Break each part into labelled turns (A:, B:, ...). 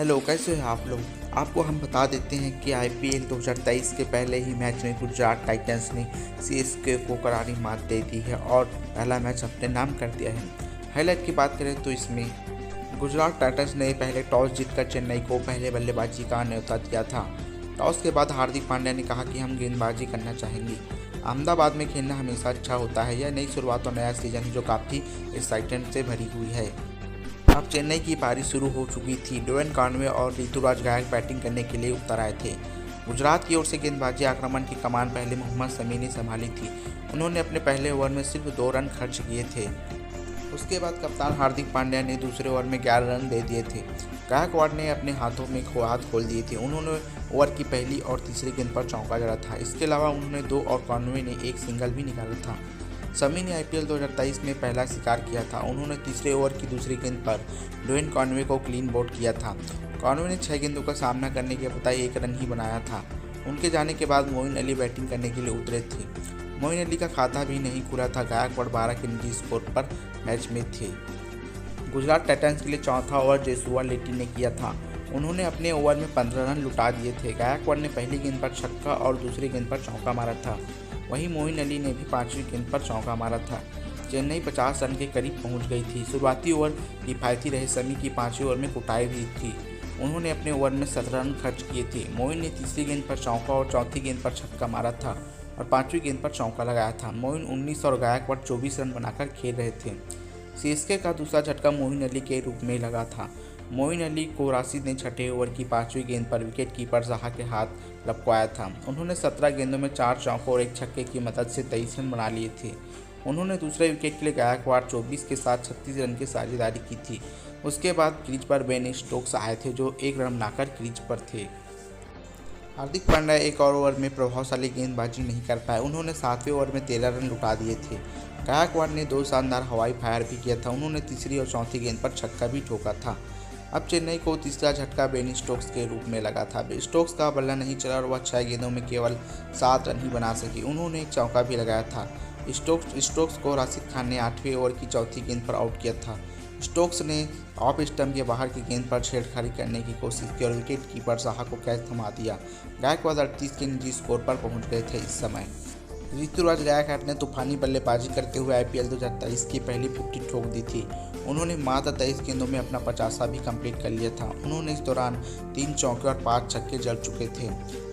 A: Hello, कैसे हैं आप लोग। आपको हम बता देते हैं कि आईपीएल 2023 के पहले ही मैच में गुजरात टाइटंस ने सीएसके को करारी मात दे दी है और पहला मैच अपने नाम कर दिया है। हाईलाइट की बात करें तो इसमें गुजरात टाइटंस ने पहले टॉस जीतकर चेन्नई को पहले बल्लेबाजी का न्योता दिया था। टॉस के बाद हार्दिक पांड्या ने कहा कि हम गेंदबाजी करना चाहेंगे। अहमदाबाद में खेलना हमेशा अच्छा होता है। यह नई शुरुआत और नया सीजन है जो काफ़ी एक्साइटमेंट से भरी हुई है। अब चेन्नई की पारी शुरू हो चुकी थी। डेवन कॉनवे और ऋतुराज गायक बैटिंग करने के लिए उतर आए थे। गुजरात की ओर से गेंदबाजी आक्रमण की कमान पहले मोहम्मद शमी ने संभाली थी। उन्होंने अपने पहले ओवर में सिर्फ 2 रन खर्च किए थे। उसके बाद कप्तान हार्दिक पांड्या ने दूसरे ओवर में 11 रन दे दिए थे। गायकवाड़ ने अपने हाथों में हाथ खोल दिए थे। उन्होंने ओवर की पहली और तीसरी गेंद पर चौका जड़ा था। इसके अलावा उन्होंने 2 और कॉनवे ने एक सिंगल भी निकाला था। शमी ने आईपीएल 2023 में पहला शिकार किया था। उन्होंने तीसरे ओवर की दूसरी गेंद पर डेवन कॉनवे को क्लीन बोल्ड किया था। कॉनवे ने 6 गेंदों का सामना करने के बजाय 1 रन ही बनाया था। उनके जाने के बाद मोइन अली बैटिंग करने के लिए उतरे थे। मोइन अली का खाता भी नहीं खुला था। गायकवाड़ 12 के निजी स्कोर पर मैच में थे। गुजरात टाइटंस के लिए चौथा ओवर जयसुआ लेटी ने किया था। उन्होंने अपने ओवर में 15 रन लुटा दिए थे। गायकवाड़ ने पहली गेंद पर छक्का और दूसरी गेंद पर चौका मारा था। वहीं मोइन अली ने भी 5वीं गेंद पर चौका मारा था। चेन्नई 50 रन के करीब पहुंच गई थी। शुरुआती ओवर किफायती रहे। शमी की 5वें ओवर में कुटाई भी थी। उन्होंने अपने ओवर में 17 रन खर्च किए थे। मोइन ने तीसरी गेंद पर चौका और चौथी गेंद पर छक्का मारा था और 5वीं गेंद पर चौका लगाया था। मोइन 19 और गायकवाड़ 24 रन बनाकर खेल रहे थे। सीएसके का दूसरा झटका मोइन अली के रूप में लगा था। मोइन अली को राशिद ने छठे ओवर की 5वीं गेंद पर विकेट कीपर जहा के हाथ लपकाया था। उन्होंने 17 गेंदों में 4 चौकों और 1 छक्के की मदद से 23 रन बना लिए थे। उन्होंने दूसरे विकेट के लिए गायकवाड़ 24 के साथ 36 रन की साझेदारी की थी। उसके बाद क्रीज पर बेन स्टोक्स आए थे जो 1 रन बनाकर क्रीज पर थे। हार्दिक पांड्या एक और ओवर में प्रभावशाली गेंदबाजी नहीं कर पाए। उन्होंने 7वें ओवर में 13 रन लुटा दिए थे। गायकवाड़ ने 2 शानदार हवाई फायर भी किया था। उन्होंने तीसरी और चौथी गेंद पर छक्का भी ठोका था। अब चेन्नई को तीसरा झटका बेन स्टोक्स के रूप में लगा था। स्टोक्स का बल्ला नहीं चला और वह 6 गेंदों में केवल 7 रन ही बना सके। उन्होंने एक चौका भी लगाया था। स्टोक्स को राशिद खान ने 8वें ओवर की चौथी गेंद पर आउट किया था। स्टोक्स ने ऑफ स्टंप के बाहर की गेंद पर छेड़खानी करने की कोशिश की और विकेट कीपर साहा को कैच थमा दिया। गायकवाड़ 38 के निजी स्कोर पर पहुंच गए थे। इस समय ऋतुराज गायकवाड़ ने तूफानी बल्लेबाजी करते हुए आईपीएल 2023 की पहली 50 ठोक दी थी। उन्होंने मात्र 23 गेंदों में अपना 50वां भी कंप्लीट कर लिया था। उन्होंने इस दौरान 3 चौके और 5 छक्के जड़ चुके थे।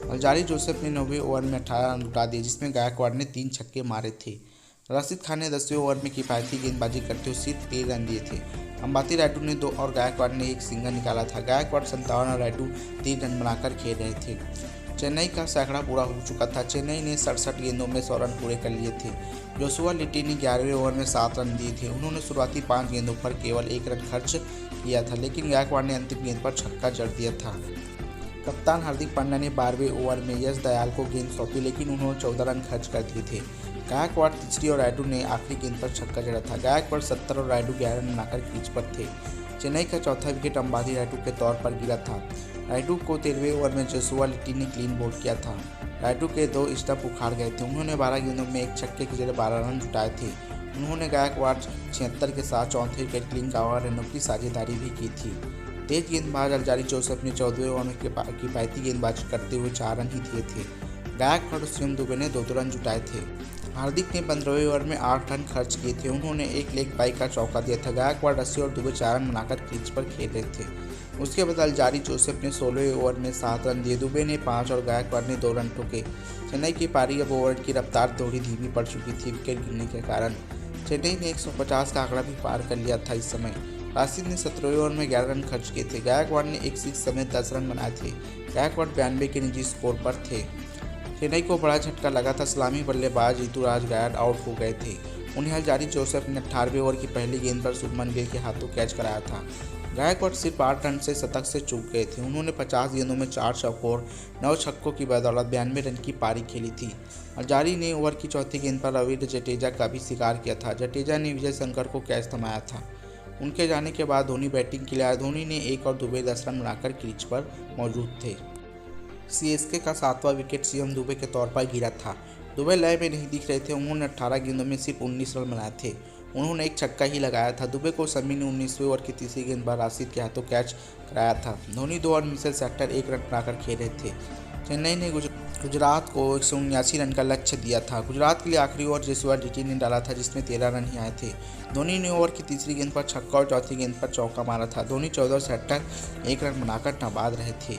A: अल्जारी जोसेफ ने 9वें ओवर में 18 रन लुटा दिए जिसमें गायकवाड़ ने 3 छक्के मारे थे। राशिद खान ने 10वें ओवर में किफायती गेंदबाजी करते हुए सिर्फ 3 रन दिए थे। अंबाती रायडू ने 2 और गायकवाड़ ने 1 सिंगल निकाला था। गायकवाड़ 57 और रायडू 3 रन बनाकर खेल रहे थे। चेन्नई का सैकड़ा पूरा हो चुका था। चेन्नई ने 67 गेंदों में 100 रन पूरे कर लिए थे। जोसुआ लिटी ने 11वें ओवर में 7 रन दिए थे। उन्होंने शुरुआती 5 गेंदों पर केवल 1 रन खर्च किया था लेकिन गायकवाड़ ने अंतिम गेंद पर छक्का जड़ दिया था। कप्तान हार्दिक पांड्या ने 12वें ओवर में यश दयाल को गेंद सौंपी लेकिन उन्होंने 14 रन खर्च कर दिए थे। गायकवाड़ तीसरी और रायडू ने आखिरी गेंद पर छक्का जड़ा था। गायकवाड़ 70 और रायडू 11 रन बनाकर क्रीज पर थे। चेन्नई का चौथा विकेट अंबाती रायडू के तौर पर गिरा था। रायडू को 13वें ओवर में जोसुआ लिटी ने क्लीन बोल्ड किया था। रायडू के 2 स्टंप उखाड़ गए थे। उन्होंने 12 गेंदों में 1 छक्के की जगह 12 रन जुटाए थे। उन्होंने गायकवाड़ 76 के साथ चौथे विकेट क्लीन 51 रनों की साझेदारी भी की थी। तेज गेंदबाज अल्जारी जोसेफ ने 14वें ओवर में किफायती गेंदबाजी करते हुए 4 रन ही दिए थे। गायकवाड़ और शिवम दुबे ने 2 रन जुटाए थे। हार्दिक ने 15वें ओवर में 8 रन खर्च किए थे। उन्होंने एक लेग बाइक का चौका दिया था। गायकवाड़ 80 और दुबे 4 रन बनाकर क्रीज पर खेल रहे थे। उसके बाद अल्जारी जोसेफ ने 16वें ओवर में 7 रन दिए। दुबे ने 5 और गायकवाड़ ने 2 रन ठोके। चेन्नई की पारी अब ओवर की रफ्तार थोड़ी धीमी पड़ चुकी थी विकेट गिरने के कारण। चेन्नई ने 150 का आंकड़ा भी पार कर लिया था। इस समय राशिद ने 17वें ओवर में 11 रन खर्च किए थे। गायकवाड़ ने एक सिक्स समेत 10 रन बनाए थे। गायकवाड़ 92 के निजी स्कोर पर थे। चेन्नई को बड़ा झटका लगा था। सलामी बल्लेबाज ऋतुराज गायकवाड़ आउट हो गए थे। उन्हें अल्जारी जोसेफ ने 18वें ओवर की पहली गेंद पर शुभमन गिल के हाथों कैच कराया था। गायकवाड़ सिर्फ 8 रन से शतक से चूक गए थे। उन्होंने 50 गेंदों में 4 चौकों और 9 छक्कों की बदौलत 92 रन की पारी खेली थी। अल्जारी ने ओवर की चौथी गेंद पर रविंद्र जडेजा का भी शिकार किया था। जडेजा ने विजय शंकर को कैच थमाया था। उनके जाने के बाद धोनी बैटिंग के लिए आए। धोनी ने 1 और दुबे 10 रन बनाकर क्रीज पर मौजूद थे। सीएसके का 7वां विकेट शिवम दुबे के तौर पर गिरा था। दुबे लय में नहीं दिख रहे थे। उन्होंने 18 गेंदों में सिर्फ 19 रन बनाए थे। उन्होंने एक छक्का ही लगाया था। दुबे को शमी ने 19वें ओवर की तीसरी गेंद पर राशिद के हाथों कैच कराया था। धोनी 2 और मिचेल सेट्टर 1 रन बनाकर खेल रहे थे। चेन्नई ने गुजरात को 179 रन का लक्ष्य दिया था। गुजरात के लिए आखिरी ओवर जसुआ जीटी ने डाला था, जिसमें 13 रन ही आए थे। धोनी ने ओवर की तीसरी गेंद पर छक्का और चौथी गेंद पर चौका मारा था। धोनी 14 और सेट्टर 1 रन बनाकर नाबाद रहे थे।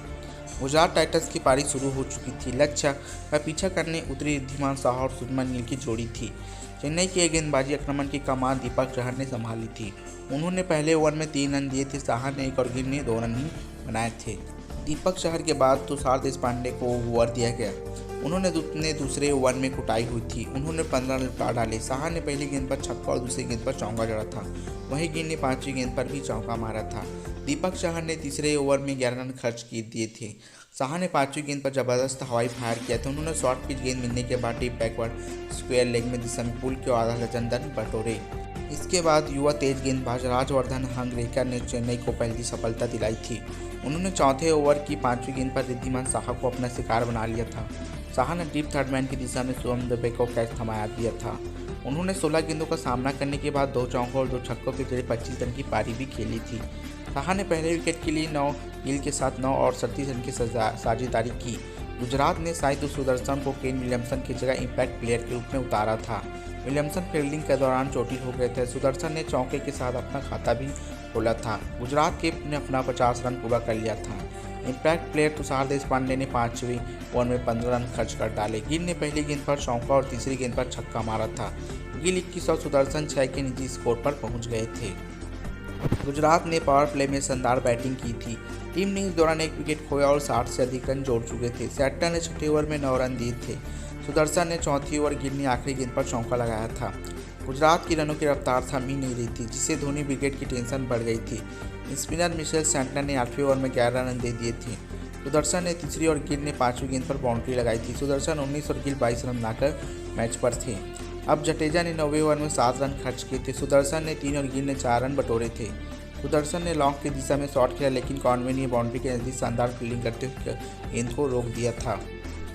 A: गुजरात टाइटंस की पारी शुरू हो चुकी थी। लक्ष्य का पीछा करने उतरी रिद्धिमान साहा और शुभमन गिल की जोड़ी थी। चेन्नई की गेंदबाजी आक्रमण की कमान दीपक चहर ने संभाली थी। उन्होंने पहले ओवर में 3 रन दिए थे। साहा ने 1 और गिल ने 2 रन ही बनाए थे। दीपक चहर के बाद तुषार देशपांडे को ओवर दिया गया। उन्होंने दूसरे ओवर में कुटाई हुई थी। उन्होंने 15 रन लौटा डाले। साहा ने पहली गेंद पर छक्का और दूसरी गेंद पर चौका जड़ा था। वहीं गिल ने 5वीं गेंद पर भी चौका मारा था। दीपक चहर ने तीसरे ओवर में 11 रन खर्च दिए थे। साहा ने 5वीं गेंद पर जबरदस्त हवाई फायर किया था। उन्होंने शॉर्ट पिच गेंद मिलने के बाद डीप बैकवर्ड स्क्वायर लेग में दिशा में पुल के आधा दर्जन रन बटोरे। इसके बाद युवा तेज गेंदबाज राजवर्धन हंगरेकर ने चेन्नई को पहली सफलता दिलाई थी। उन्होंने चौथे ओवर की 5वीं गेंद पर रिद्धिमान साहा को अपना शिकार बना लिया था। साहा ने डीप थर्ड मैन की दिशा में शुभम दुबे को कैच थमाया दिया था। उन्होंने 16 गेंदों का सामना करने के बाद 2 चौकों और 2 छक्कों के जरिए 25 रन की पारी भी खेली थी। साहा ने पहले विकेट के लिए गिल के साथ 9 और 37 रन की साझेदारी की। गुजरात ने साई सुदर्शन को केन विलियमसन की जगह इंपैक्ट प्लेयर के रूप में उतारा था। विलियमसन फील्डिंग के दौरान चोटिल हो गए थे। सुदर्शन ने चौके के साथ अपना खाता भी खोला था। गुजरात ने अपना 50 रन पूरा कर लिया था। इंपैक्ट प्लेयर तुषार देशपांडे ने 5वीं ओवर में 15 रन खर्च कर डाले। गिल ने पहली गेंद पर चौका और तीसरी गेंद पर छक्का मारा था। गिल 21 और सुदर्शन 6 के निजी स्कोर पर पहुंच गए थे। गुजरात ने पावर प्ले में शानदार बैटिंग की थी। टीम ने इस दौरान 1 विकेट खोया और 60 से अधिक रन जोड़ चुके थे। सेट्टर ने 6ठे ओवर में 9 रन दिए थे। सुदर्शन ने 4थी ओवर गिल ने आखिरी गेंद पर चौका लगाया था। गुजरात की रनों की रफ्तार थम ही नहीं रही थी, जिससे धोनी विकेट की टेंशन बढ़ गई थी। स्पिनर मिचेल सेट्टर ने 8वें ओवर में 11 रन दे दिए थे। सुदर्शन ने तीसरी और गिल ने 5वीं गेंद पर बाउंड्री लगाई थी। सुदर्शन 19 और गिल 22 रन बनाकर मैच पर थे। अब जडेजा ने 9वें ओवर में 7 रन खर्च किए थे। सुदर्शन ने 3 और गिल ने 4 रन बटोरे थे। सुदर्शन ने लॉन्ग की दिशा में शॉट खेला, लेकिन कॉनवे ने बाउंड्री के नजदीक शानदार फील्डिंग करते हुए गेंद को रोक दिया था।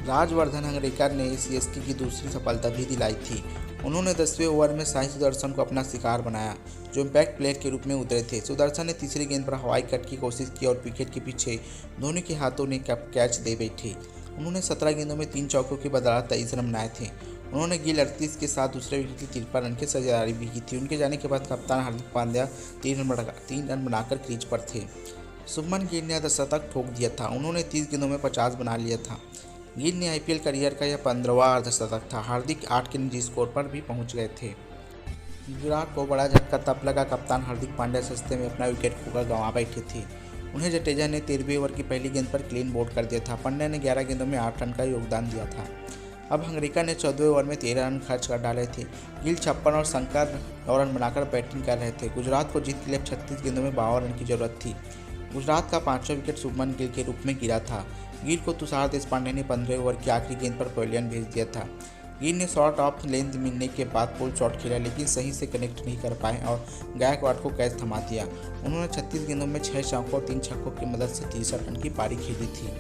A: राजवर्धन हंगरेकर ने सीएसके की दूसरी सफलता भी दिलाई थी। उन्होंने 10वें ओवर में साई सुदर्शन को अपना शिकार बनाया, जो इम्पैक्ट प्लेयर के रूप में उतरे थे। सुदर्शन ने तीसरी गेंद पर हवाई कट की कोशिश की और विकेट के पीछे धोनी के हाथों ने कैच दे बैठे। उन्होंने 17 गेंदों में 3 चौकों की बदौलत 23 रन बनाए थे। उन्होंने गिल 38 के साथ दूसरे विकेट की 53 रन की साझेदारी भी की थी। उनके जाने के बाद कप्तान हार्दिक पांड्या 3 रन बनाकर क्रीज पर थे। शुभमन गिल ने अर्धशतक ठोक दिया था। उन्होंने 30 गेंदों में 50 बना लिया था। गिल ने आईपीएल करियर का यह 15वां अर्धशतक था। हार्दिक 8 के निजी स्कोर पर भी पहुंच गए थे। गुजरात को बड़ा झटका तब लगा कप्तान हार्दिक पांड्या सस्ते में अपना विकेट खोकर गंवा बैठे थे। उन्हें जडेजा ने 13वें ओवर की पहली गेंद पर क्लीन बोल्ड कर दिया था। पांड्या ने 11 गेंदों में 8 रन का योगदान दिया था। अब हंगरेकर ने 14वें ओवर में 13 रन खर्च कर डाले थे। गिल 56 और शंकर 9 रन बनाकर बैटिंग कर रहे थे। गुजरात को जीत के लिए 36 गेंदों में 52 रन की जरूरत थी। गुजरात का 5वां विकेट शुभमन गिल के रूप में गिरा था। गिल को तुषार देशपांडे ने 15वें ओवर की आखिरी गेंद पर पवेलियन भेज दिया था। गिल ने शॉर्ट ऑफ लेंथ मिलने के बाद पुल शॉट खेला, लेकिन सही से कनेक्ट नहीं कर पाए और गायकवाड़ को कैच थमा दिया। उन्होंने 36 गेंदों में 6 चौकों और 3 छक्कों की मदद से 63 रन की पारी खेली थी।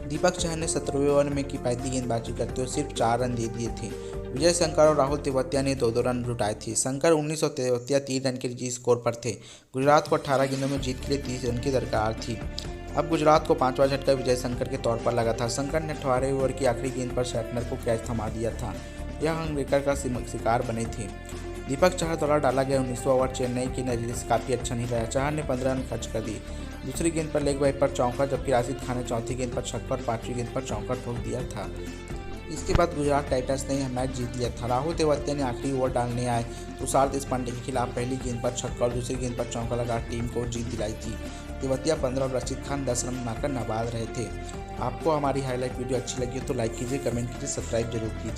A: दीपक चहर ने 17वें ओवर में किफायती गेंदबाजी करते हुए सिर्फ 4 रन दे दिए थे। विजय शंकर और राहुल तेवतिया ने 2-2 रन जुटाए थे। शंकर 19 और तेवतिया 3 रन के निजी स्कोर पर थे। गुजरात को 18 गेंदों में जीत के लिए 30 रन की दरकार थी। अब गुजरात को 5वां झटका विजय शंकर के तौर पर लगा था। शंकर ने 18वें ओवर की आखिरी गेंद पर शेटनर को कैच थमा दिया था। यह हंगरेकर का शिकार बने थे। दीपक चहर द्वारा डाला गया 19वां ओवर चेन्नई की नजरिए से काफ़ी अच्छा नहीं रहा। चहर ने 15 रन खर्च कर दिए। दूसरी गेंद पर लेग बाइट पर चौका, जबकि राशिद खान ने चौथी गेंद पर छक्का और 5वीं गेंद पर चौका ठोक दिया था। इसके बाद गुजरात टाइटंस ने यह मैच जीत लिया था। राहुल तेवतिया ने आखिरी ओवर डालने आए तुषार देशपांडे के खिलाफ पहली गेंद पर छक्का और दूसरी गेंद पर चौका लगा टीम को जीत दिलाई थी। तेवतिया 15 और राशिद खान 10 रन बनाकर नाबाद रहे थे। आपको हमारी हाईलाइट वीडियो अच्छी लगी हो तो लाइक कीजिए, कमेंट कीजिए, सब्सक्राइब जरूर कीजिए।